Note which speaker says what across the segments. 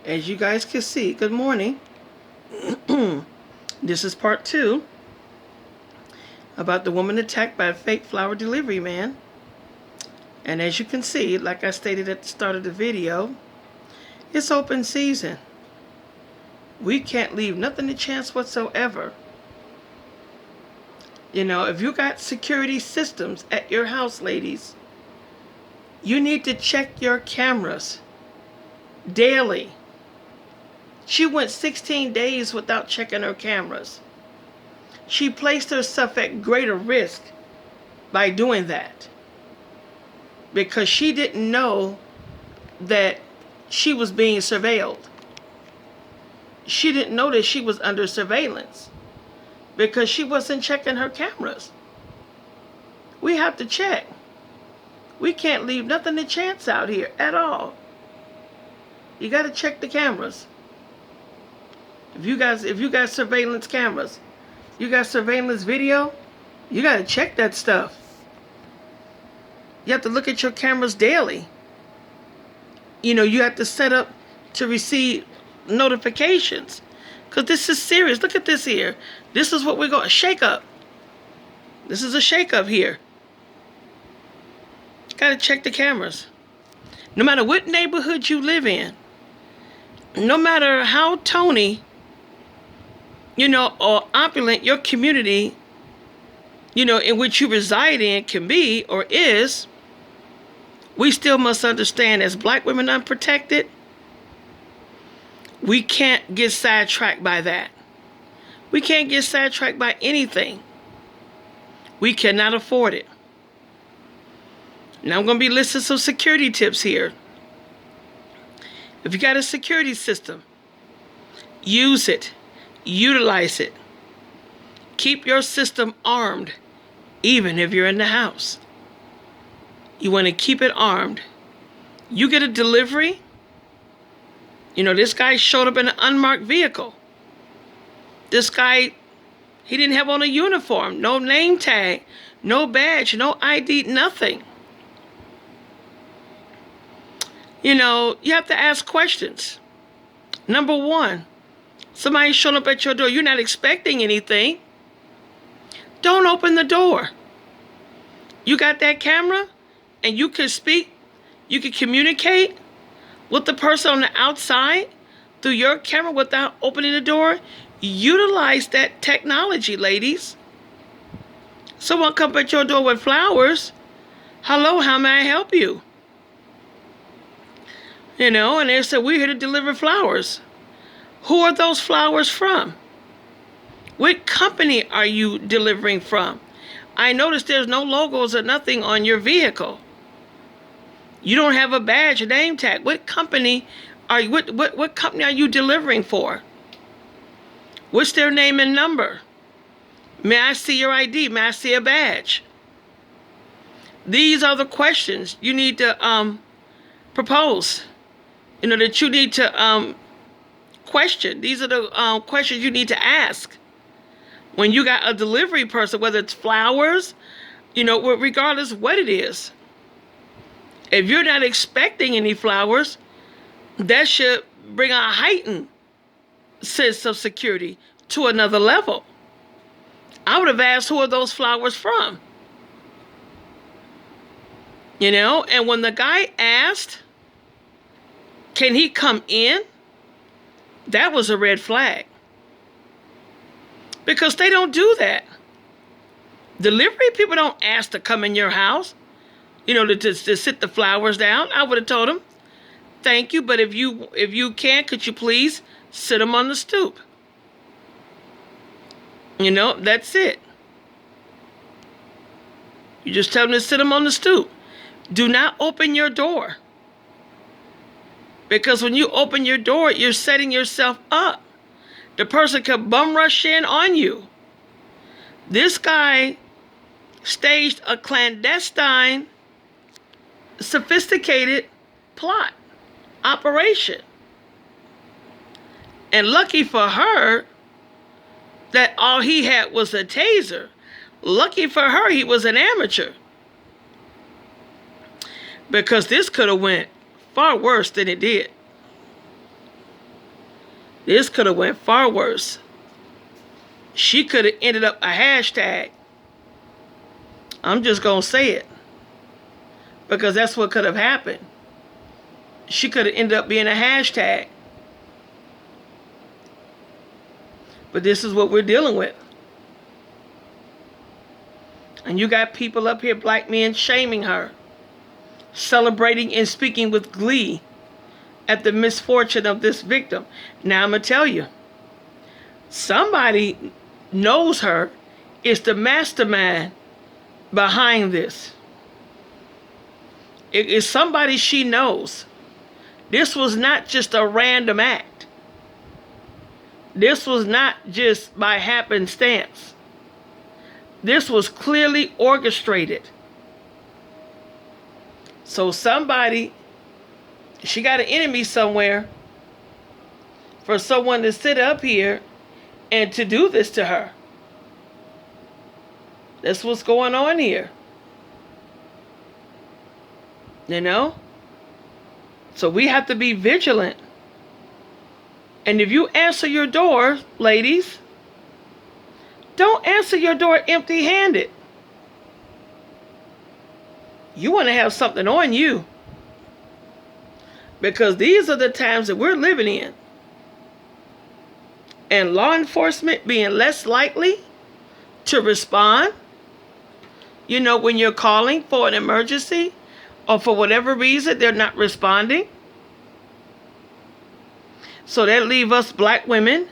Speaker 1: As you guys can see, good morning. This is part 2 about the woman attacked by a fake flower delivery man. And as you can see, like I stated at the start of the video, it's open season. We can't leave nothing to chance whatsoever. You know, if you got security systems at your house, ladies, you need to check your cameras daily. She went 16 days without checking her cameras. She placed herself at greater risk by doing that because she didn't know that she was being surveilled. She didn't know that she was under surveillance because she wasn't checking her cameras. We have to check. We can't leave nothing to chance out here at all. You got to check the cameras. If you got surveillance cameras, you got surveillance video, you got to check that stuff. You have to look at your cameras daily. You know, you have to set up to receive notifications. Because this is serious. Look at this here. This is what we're going to shake up. This is a shake up here. Got to check the cameras. No matter what neighborhood you live in, no matter how Tony, or opulent your community, in which you reside in can be or is, we still must understand as black women unprotected, we can't get sidetracked by that. We can't get sidetracked by anything. We cannot afford it. Now I'm going to be listing some security tips here. If you got a security system, use it. Utilize it. Keep your system armed, even if you're in the house. You want to keep it armed. You get a delivery. This guy showed up in an unmarked vehicle. This guy, he didn't have on a uniform, no name tag, no badge, no ID, nothing. You have to ask questions. Number one, somebody showing up at your door, you're not expecting anything. Don't open the door. You got that camera and you can speak, you can communicate with the person on the outside through your camera without opening the door. Utilize that technology, ladies. Someone come at your door with flowers. Hello, how may I help you? And they said, we're here to deliver flowers. Who are those flowers from? What company are you delivering from? I noticed there's no logos or nothing on your vehicle. You don't have a badge, a name tag. What company are you? What company are you delivering for? What's their name and number? May I see your ID? May I see a badge? These are the questions you need to propose. That you need to question. These are the questions you need to ask when you got a delivery person, whether it's flowers, regardless of what it is. If you're not expecting any flowers, that should bring a heightened sense of security to another level. I would have asked, who are those flowers from? And when the guy asked, can he come in? That was a red flag. Because they don't do that. Delivery people don't ask to come in your house, to sit the flowers down. I would have told him, thank you, but if you can, could you please sit them on the stoop? That's it. You just tell them to sit them on the stoop. Do not open your door. Because when you open your door, you're setting yourself up. The person could bum rush in on you. This guy staged a clandestine, sophisticated plot, operation. And lucky for her that all he had was a taser. Lucky for her, he was an amateur. Because this could have went far worse than it did. This could have went far worse. She could have ended up a hashtag. I'm just going to say it. Because that's what could have happened. She could have ended up being a hashtag. But this is what we're dealing with. And you got people up here, black men, shaming her, celebrating and speaking with glee at the misfortune of this victim. Now I'm going to tell you, somebody knows her, is the mastermind behind this. It is somebody she knows. This was not just a random act. This was not just by happenstance. This was clearly orchestrated. So somebody, she got an enemy somewhere for someone to sit up here and to do this to her. That's what's going on here. You know? So we have to be vigilant. And if you answer your door, ladies, don't answer your door empty-handed. You want to have something on you. Because these are the times that we're living in. And law enforcement being less likely to respond. You know, when you're calling for an emergency or for whatever reason, they're not responding. So that leaves us black women,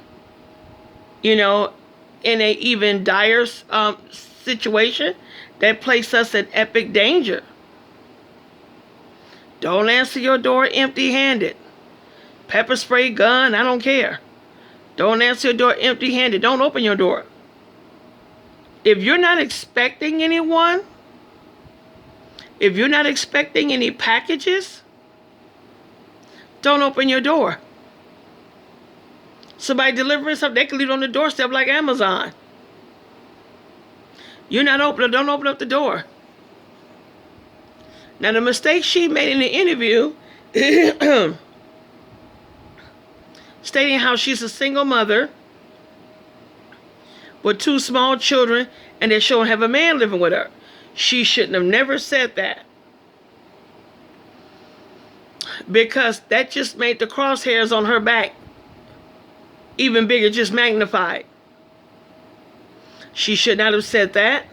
Speaker 1: you know, in a even dire situation that place us in epic danger. Don't answer your door empty-handed. Pepper spray, gun, I don't care. Don't answer your door empty-handed. Don't open your door. If you're not expecting anyone, if you're not expecting any packages, don't open your door. Somebody delivering something, they can leave it on the doorstep like Amazon. You're not opening, don't open up the door. Now the mistake she made in the interview, stating how she's a single mother with 2 small children and that she don't have a man living with her. She shouldn't have never said that. Because that just made the crosshairs on her back even bigger, just magnified. She should not have said that.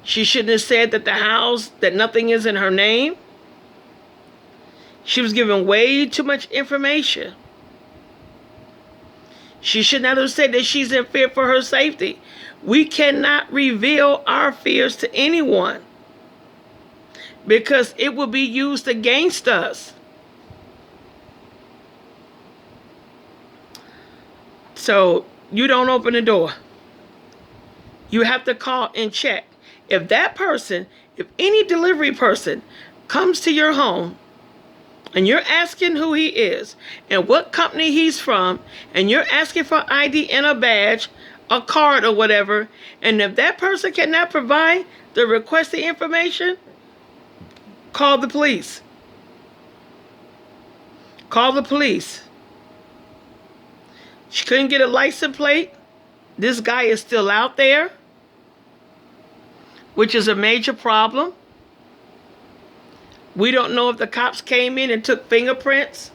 Speaker 1: She shouldn't have said that the house, that nothing is in her name. She was given way too much information. She should not have said that she's in fear for her safety. We cannot reveal our fears to anyone because it will be used against us. So you don't open the door. You have to call and check. If that person, if any delivery person comes to your home and you're asking who he is and what company he's from, and you're asking for ID and a badge, a card or whatever, and if that person cannot provide the requested information, call the police. Call the police. She couldn't get a license plate. This guy is still out there, which is a major problem. We don't know if the cops came in and took fingerprints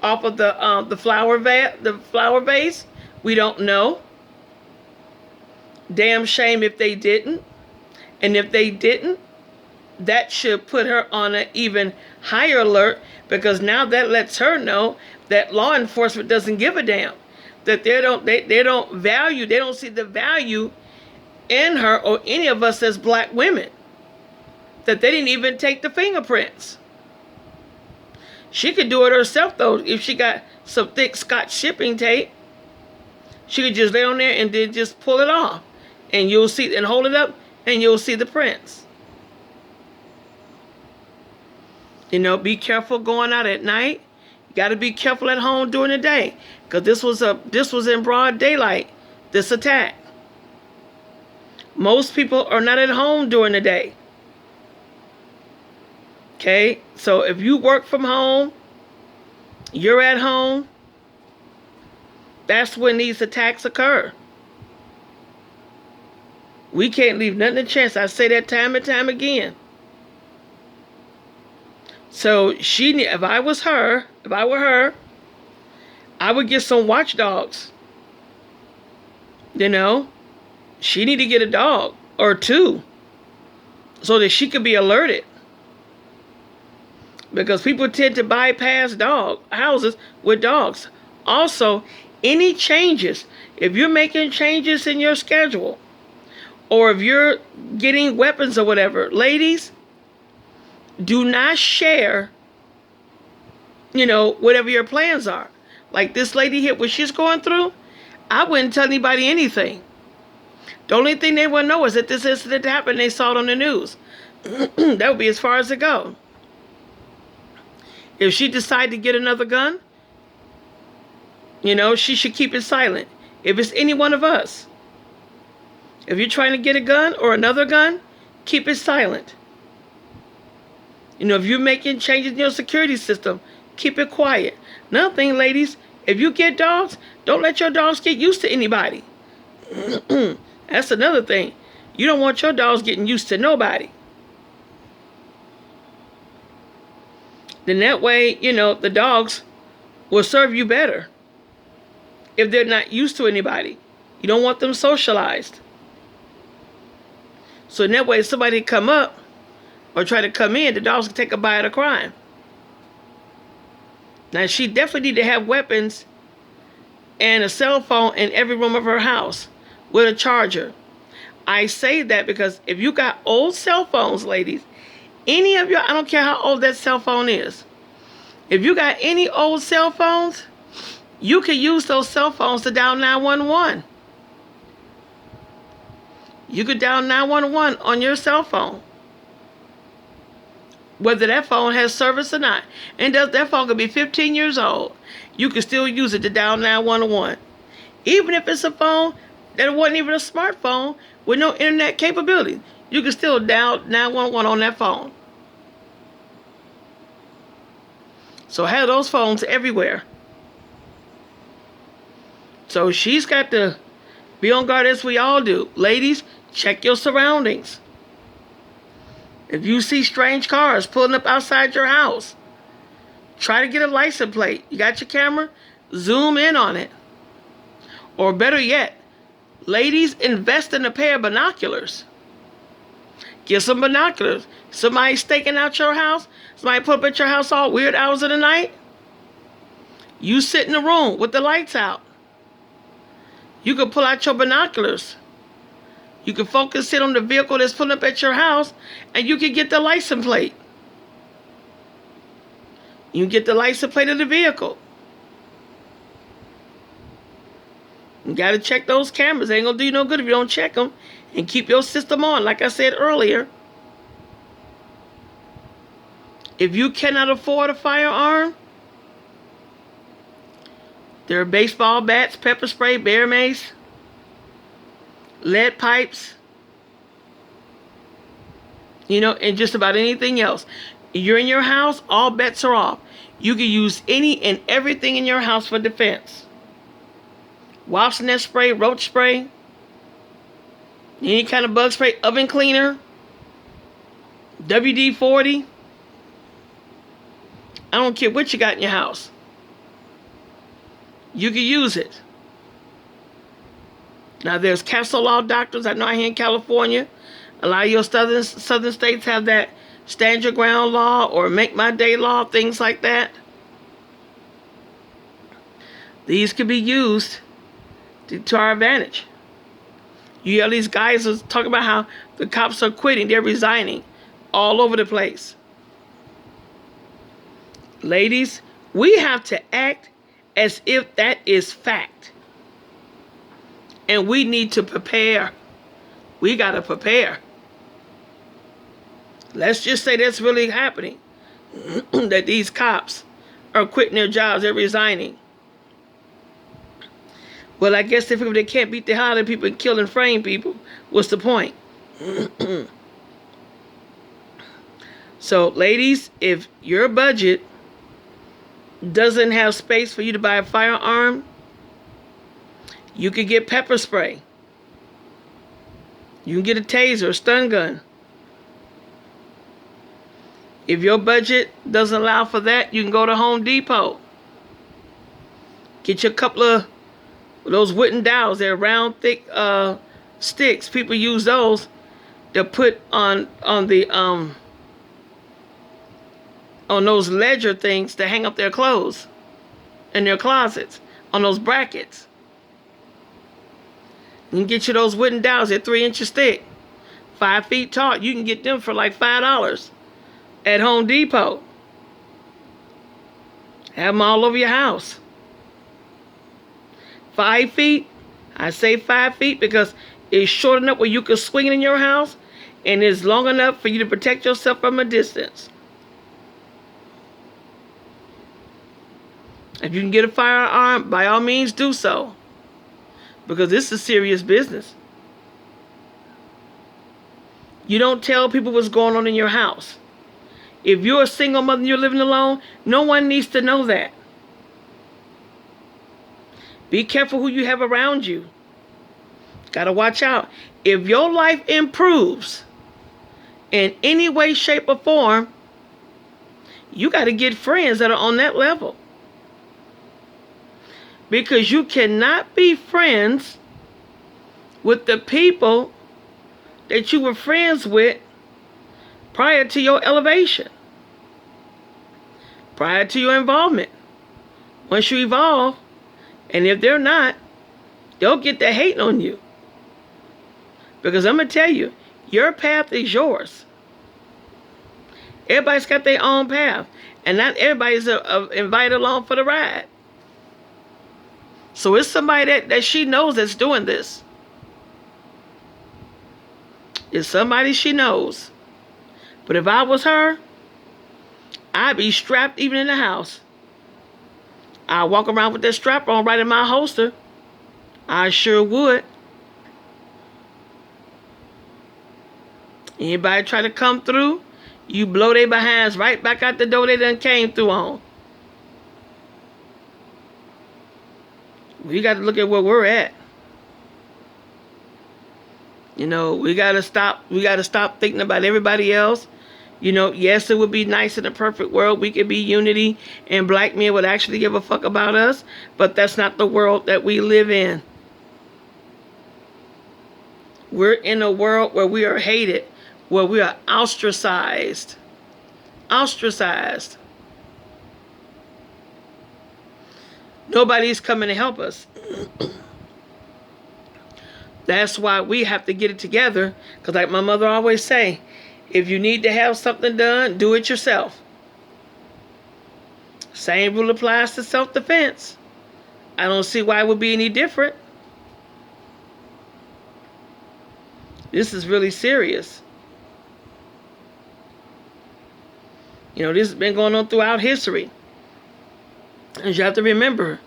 Speaker 1: off of the flower vase. We don't know. Damn shame if they didn't. And if they didn't, that should put her on an even higher alert, because now that lets her know that law enforcement doesn't give a damn. That they don't value, they don't see the value in her or any of us as black women. That they didn't even take the fingerprints. She could do it herself though. If she got some thick Scotch shipping tape, she could just lay on there and then just pull it off. And you'll see, and hold it up, and you'll see the prints. You know, be careful going out at night. You got to be careful at home during the day, because this was in broad daylight, this attack. Most people are not at home during the day. Okay, so if you work from home You're at home. That's when these attacks occur. We can't leave nothing to chance. I say that time and time again. So if I were her, I would get some watchdogs. You know, she need to get a dog or two so that she could be alerted. Because people tend to bypass houses with dogs. Also, any changes, if you're making changes in your schedule, or if you're getting weapons or whatever, ladies, do not share, whatever your plans are. Like this lady here, what she's going through, I wouldn't tell anybody anything. The only thing they would know is that this incident happened. They saw it on the news. That would be as far as it goes. If she decides to get another gun, she should keep it silent. If it's any one of us, if you're trying to get a gun or another gun, keep it silent. If you're making changes in your security system, keep it quiet. Another thing, ladies, if you get dogs, don't let your dogs get used to anybody. That's another thing. You don't want your dogs getting used to nobody. Then that way, the dogs will serve you better if they're not used to anybody. You don't want them socialized. So in that way, if somebody come up or try to come in, the dogs can take a bite of the crime. Now, she definitely need to have weapons and a cell phone in every room of her house with a charger. I say that because if you got old cell phones, ladies, any of you, I don't care how old that cell phone is. If you got any old cell phones, you can use those cell phones to dial 911. You could dial 911 on your cell phone, whether that phone has service or not. And that phone could be 15 years old. You can still use it to dial 911. Even if it's a phone that wasn't even a smartphone with no internet capability, you can still dial 911 on that phone. So have those phones everywhere. So she's got to be on guard, as we all do. Ladies, check your surroundings. If you see strange cars pulling up outside your house, try to get a license plate. You got your camera? Zoom in on it. Or better yet, ladies, invest in a pair of binoculars. Get some binoculars. Somebody staking out your house. Somebody put up at your house all weird hours of the night. You sit in the room with the lights out. You can pull out your binoculars. You can focus it on the vehicle that's pulling up at your house, and you can get the license plate. You can get the license plate of the vehicle. You got to check those cameras. They ain't going to do you no good if you don't check them. And keep your system on, like I said earlier. If you cannot afford a firearm, there are baseball bats, pepper spray, bear mace, lead pipes, and just about anything else. You're in your house, all bets are off. You can use any and everything in your house for defense. Wasp nest spray, roach spray, any kind of bug spray, oven cleaner, WD-40. I don't care what you got in your house. You can use it. Now, there's castle law doctrines. I know here in California, a lot of your southern states have that stand your ground law or make my day law, things like that. These can be used to our advantage. You have these guys who talk about how the cops are quitting, they're resigning all over the place. Ladies, we have to act as if that is fact. And we need to prepare. We got to prepare. Let's just say that's really happening. That these cops are quitting their jobs, they're resigning. Well, I guess if they can't beat the hell out of people and kill and frame people, what's the point? So, ladies, if your budget doesn't have space for you to buy a firearm, you could get pepper spray. You can get a taser, a stun gun. If your budget doesn't allow for that, you can go to Home Depot. Get you a couple of those wooden dowels. They're round, thick sticks. People use those to put on those ledger things to hang up their clothes in their closets, on those brackets. You can get you those wooden dowels. They're 3 inches thick, 5 feet tall. You can get them for like $5 at Home Depot. Have them all over your house. 5 feet. I say 5 feet because it's short enough where you can swing it in your house, and it's long enough for you to protect yourself from a distance. If you can get a firearm, by all means do so, because this is serious business. You don't tell people what's going on in your house. If you're a single mother and you're living alone, no one needs to know that. Be careful who you have around you. Gotta watch out. If your life improves in any way, shape, or form, you gotta get friends that are on that level. Because you cannot be friends with the people that you were friends with prior to your elevation, prior to your involvement. Once you evolve, and if they're not, they'll get to hating on you. Because I'm going to tell you, your path is yours. Everybody's got their own path. And not everybody's invited along for the ride. So it's somebody that she knows that's doing this. It's somebody she knows. But if I was her, I'd be strapped even in the house. I'd walk around with that strap on right in my holster. I sure would. Anybody try to come through, you blow their behinds right back out the door they done came through on. We got to look at where we're at. You know, we got to stop thinking about everybody else. You know, yes, it would be nice in a perfect world. We could be unity and black men would actually give a fuck about us. But that's not the world that we live in. We're in a world where we are hated, where we are ostracized. Ostracized. Nobody's coming to help us. That's why we have to get it together. Because like my mother always say, if you need to have something done, do it yourself. Same rule applies to self-defense. I don't see why it would be any different. This is really serious. You know, this has been going on throughout history. And you have to remember,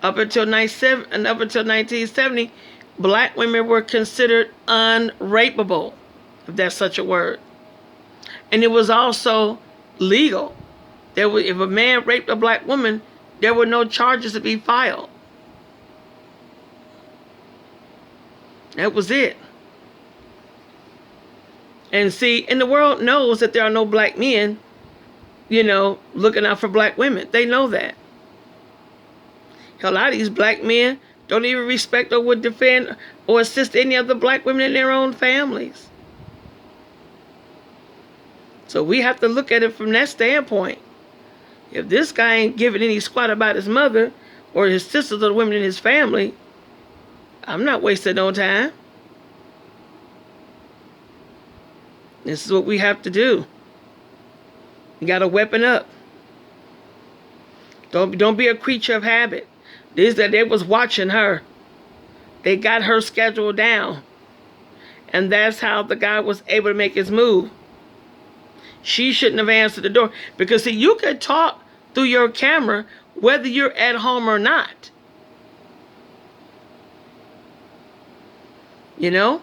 Speaker 1: up until 1970, black women were considered unrapeable, if that's such a word. And it was also legal. If a man raped a black woman, there were no charges to be filed. That was it. And see, and the world knows that there are no black men, you know, looking out for black women. They know that. A lot of these black men don't even respect or would defend or assist any other black women in their own families. So we have to look at it from that standpoint. If this guy ain't giving any squat about his mother or his sisters or the women in his family, I'm not wasting no time. This is what we have to do. You got to weapon up. Don't be a creature of habit. They was watching her. They got her schedule down. And that's how the guy was able to make his move. She shouldn't have answered the door. Because see, you could talk through your camera whether you're at home or not. You know?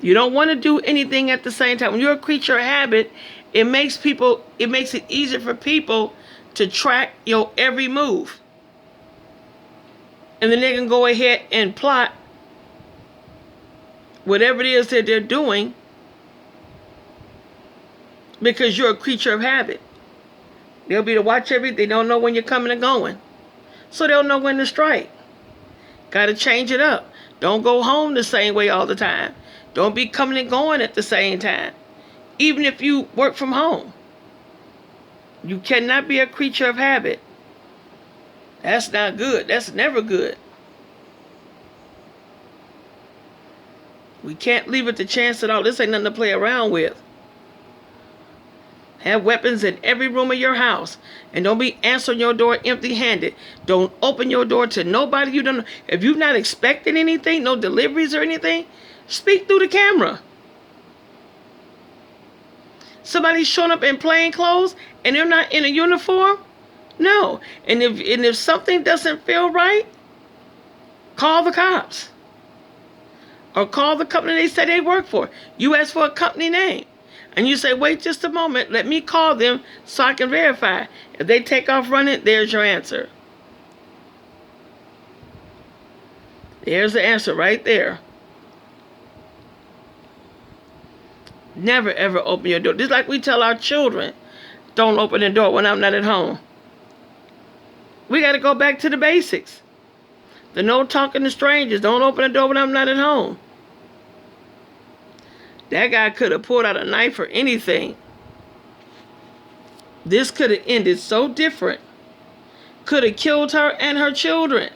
Speaker 1: You don't want to do anything at the same time. When you're a creature of habit, it makes it easier for people to track your every move. And then they can go ahead and plot whatever it is that they're doing, because you're a creature of habit. They'll be to watch everything. They don't know when you're coming and going. So they'll know when to strike. Got to change it up. Don't go home the same way all the time. Don't be coming and going at the same time. Even if you work from home. You cannot be a creature of habit. That's not good. That's never good. We can't leave it to chance at all. This ain't nothing to play around with. Have weapons in every room of your house. And don't be answering your door empty-handed. Don't open your door to nobody you don't know. If you're not expecting anything, no deliveries or anything, speak through the camera. Somebody's showing up in plain clothes and they're not in a uniform? No. And if something doesn't feel right, call the cops. Or call the company they say they work for. You ask for a company name. And you say, wait just a moment, let me call them so I can verify. If they take off running, there's your answer. There's the answer right there. Never ever open your door. Just like we tell our children, don't open the door when I'm not at home. We got to go back to the basics. The no talking to strangers. Don't open the door when I'm not at home. That guy could have pulled out a knife or anything. This could have ended so different. Could have killed her and her children.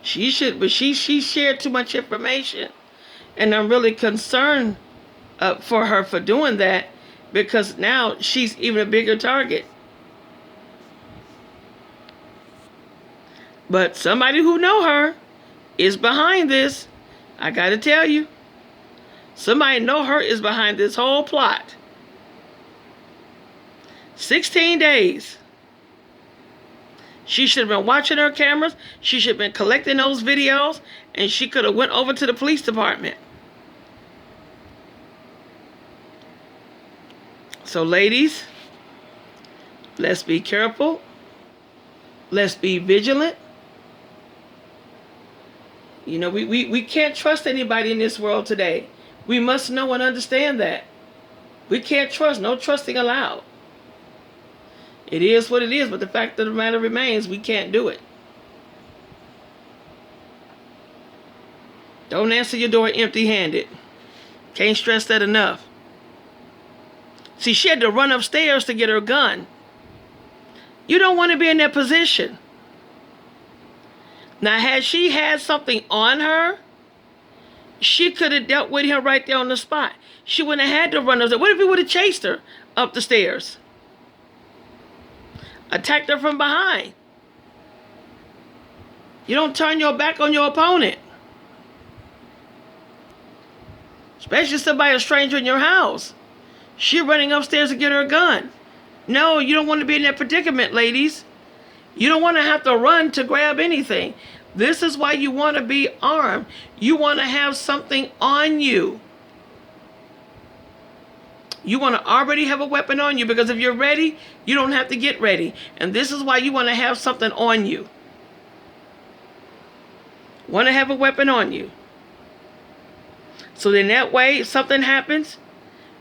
Speaker 1: She shared too much information. And I'm really concerned for her for doing that, because now she's even a bigger target. But somebody who know her is behind this. I got to tell you. Somebody know her is behind this whole plot. 16 days. She should have been watching her cameras. She should have been collecting those videos. And she could have went over to the police department. So ladies, let's be careful. Let's be vigilant. You know, we can't trust anybody in this world today. We must know and understand that. We can't trust. No trusting allowed. It is what it is, but the fact of the matter remains, we can't do it. Don't answer your door empty-handed. Can't stress that enough. See, she had to run upstairs to get her gun. You don't want to be in that position. Now, had she had something on her, she could have dealt with him right there on the spot. She wouldn't have had to run upstairs. What if he would have chased her up the stairs? Attacked her from behind. You don't turn your back on your opponent. Especially somebody, a stranger in your house. She running upstairs to get her gun. No, you don't want to be in that predicament, ladies. You don't want to have to run to grab anything. This is why you want to be armed. You want to have something on you. You want to already have a weapon on you, because if you're ready, you don't have to get ready. And this is why you want to have something on you. Want to have a weapon on you. So then that way, if something happens,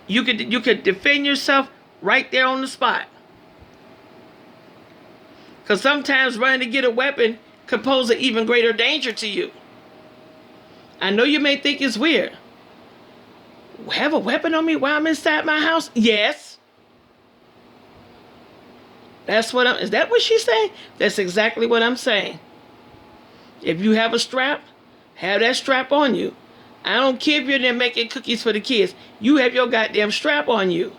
Speaker 1: you could defend yourself right there on the spot. Because sometimes running to get a weapon could pose an even greater danger to you. I know you may think it's weird. Have a weapon on me while I'm inside my house? Yes. Is that what she's saying? That's exactly what I'm saying. If you have a strap, have that strap on you. I don't care if you're there making cookies for the kids. You have your goddamn strap on you.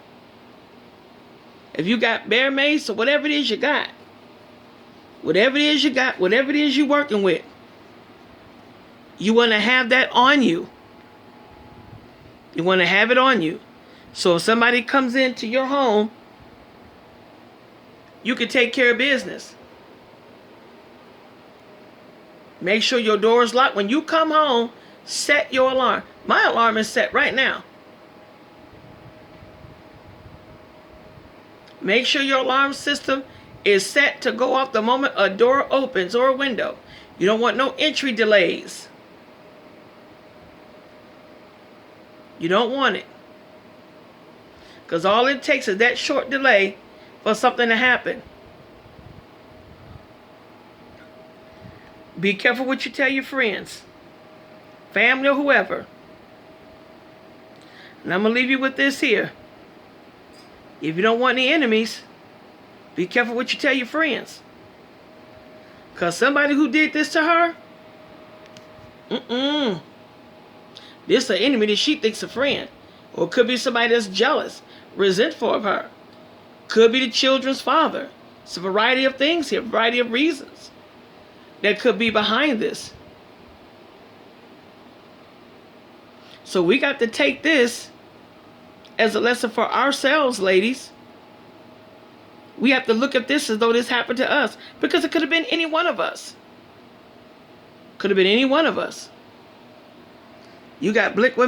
Speaker 1: If you got bear mace or whatever it is you got. Whatever it is you got, whatever it is you're working with. You want to have that on you. You want to have it on you. So if somebody comes into your home, you can take care of business. Make sure your door is locked. When you come home, set your alarm. My alarm is set right now. Make sure your alarm system is set to go off the moment a door opens or a window. You don't want no entry delays. You don't want it. Because all it takes is that short delay for something to happen. Be careful what you tell your friends, family, or whoever. And I'm going to leave you with this here. If you don't want any enemies, be careful what you tell your friends. Because somebody who did this to her, this is an enemy that she thinks a friend. Or it could be somebody that's jealous, resentful of her. Could be the children's father. It's a variety of things here, a variety of reasons that could be behind this. So we got to take this as a lesson for ourselves, ladies. We have to look at this as though this happened to us. Because it could have been any one of us. Could have been any one of us. You got black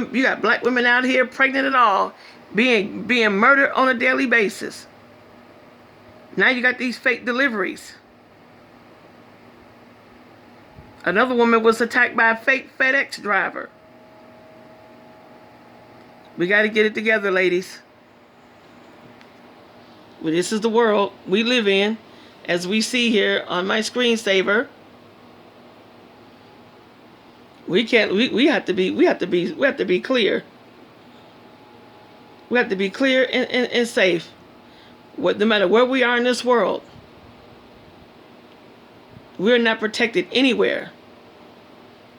Speaker 1: women out here, pregnant and all, being murdered on a daily basis. Now you got these fake deliveries. Another woman was attacked by a fake FedEx driver. We got to get it together, ladies. Well, this is the world we live in, as we see here on my screensaver. We can't. We have to be clear. We have to be clear and safe. No matter where we are in this world, we're not protected anywhere.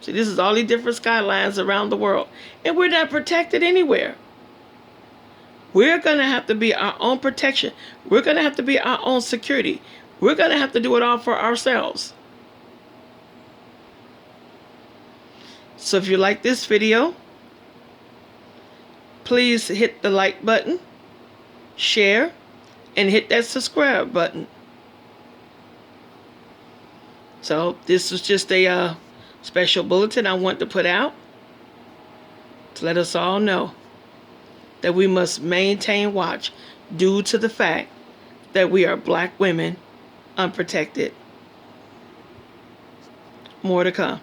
Speaker 1: See, this is all these different skylines around the world, and we're not protected anywhere. We're going to have to be our own protection. We're going to have to be our own security. We're going to have to do it all for ourselves. So if you like this video, please hit the like button, share, and hit that subscribe button. So this was just a special bulletin I want to put out to let us all know that we must maintain watch due to the fact that we are black women unprotected. More to come.